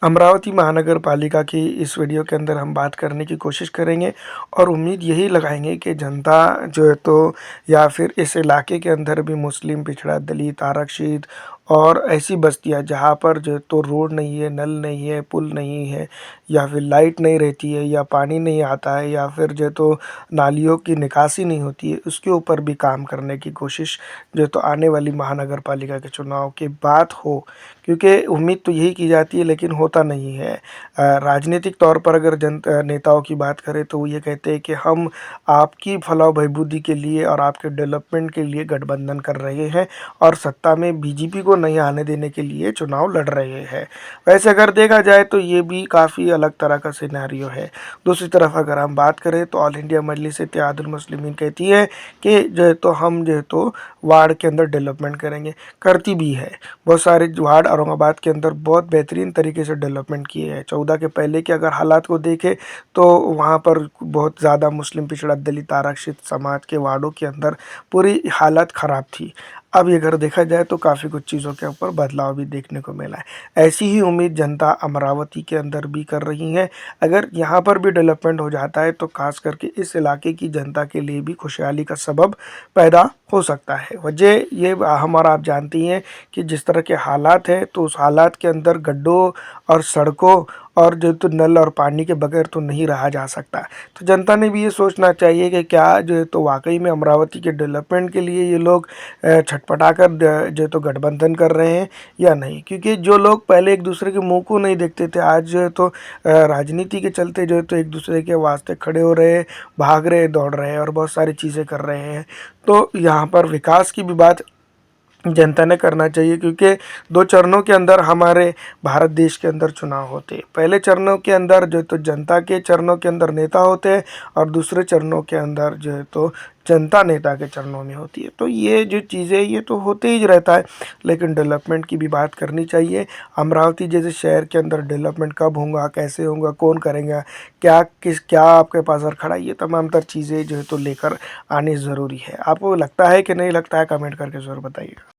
अमरावती महानगर पालिका की इस वीडियो के अंदर हम बात करने की कोशिश करेंगे और उम्मीद यही लगाएंगे कि जनता जो है तो या फिर इस इलाके के अंदर भी मुस्लिम, पिछड़ा, दलित, आरक्षित और ऐसी बस्तियां जहां पर जो है तो रोड नहीं है, नल नहीं है, पुल नहीं है या फिर लाइट नहीं रहती है या पानी नहीं आता है या फिर जो है तो नालियों की निकासी नहीं होती है, उसके ऊपर भी काम करने की कोशिश जो है तो आने वाली महानगर पालिका के चुनाव के बाद हो। क्योंकि उम्मीद तो यही की जाती है लेकिन होता नहीं है। राजनीतिक तौर पर अगर नेताओं की बात करें तो वो ये कहते हैं कि हम आपकी फलाह बहबूदी के लिए और आपके डेवलपमेंट के लिए गठबंधन कर रहे हैं और सत्ता में बीजेपी को नहीं आने देने के लिए चुनाव लड़ रहे हैं। वैसे अगर देखा जाए तो ये भी काफ़ी अलग तरह का सिनेरियो है। दूसरी तरफ अगर हम बात करें तो ऑल इंडिया मजलिस इत्तेहादुल मुस्लिमीन कहती है कि जो है तो हम जो है तो वार्ड के अंदर डेवलपमेंट करेंगे, करती भी है। बहुत सारे वार्ड औरंगाबाद के अंदर बहुत बेहतरीन तरीके से डेवलपमेंट किए हैं। 14 के पहले के अगर हालात को देखें तो वहाँ पर बहुत ज़्यादा मुस्लिम, पिछड़ा, दलित, आरक्षित समाज के वार्डों के अंदर पूरी हालत ख़राब थी। अब ये अगर देखा जाए तो काफ़ी कुछ चीज़ों के ऊपर बदलाव भी देखने को मिला है। ऐसी ही उम्मीद जनता अमरावती के अंदर भी कर रही है। अगर यहाँ पर भी डेवलपमेंट हो जाता है तो खास करके इस इलाके की जनता के लिए भी खुशहाली का सबब पैदा हो सकता है। वजह ये हम और आप जानती हैं कि जिस तरह के हालात हैं तो उस हालात के अंदर गड्ढों और सड़कों और जो तो नल और पानी के बगैर तो नहीं रहा जा सकता। तो जनता ने भी ये सोचना चाहिए कि क्या जो है तो वाकई में अमरावती के डेवलपमेंट के लिए ये लोग छटपटा कर जो है तो गठबंधन कर रहे हैं या नहीं। क्योंकि जो लोग पहले एक दूसरे के मुंह को नहीं देखते थे, आज जो है तो राजनीति के चलते जो है तो एक दूसरे के वास्ते खड़े हो रहे हैं, भाग रहे हैं, दौड़ रहे हैं और बहुत सारी चीज़ें कर रहे हैं। तो यहाँ पर विकास की भी बात जनता ने करना चाहिए। क्योंकि दो चरणों के अंदर हमारे भारत देश के अंदर चुनाव होते हैं। पहले चरणों के अंदर जो है तो जनता के चरणों के अंदर नेता होते हैं और दूसरे चरणों के अंदर जो है तो जनता नेता के चरणों में होती है। तो ये जो चीज़ें ये तो होते ही रहता है, लेकिन डेवलपमेंट की भी बात करनी चाहिए। अमरावती जैसे शहर के अंदर डेवलपमेंट कब होगा, कैसे होगा, कौन करेगा, क्या आपके पास और खड़ा, ये तमाम तर चीज़ें जो है तो लेकर आनी ज़रूरी है। आपको लगता है कि नहीं लगता है, कमेंट करके ज़रूर बताइएगा।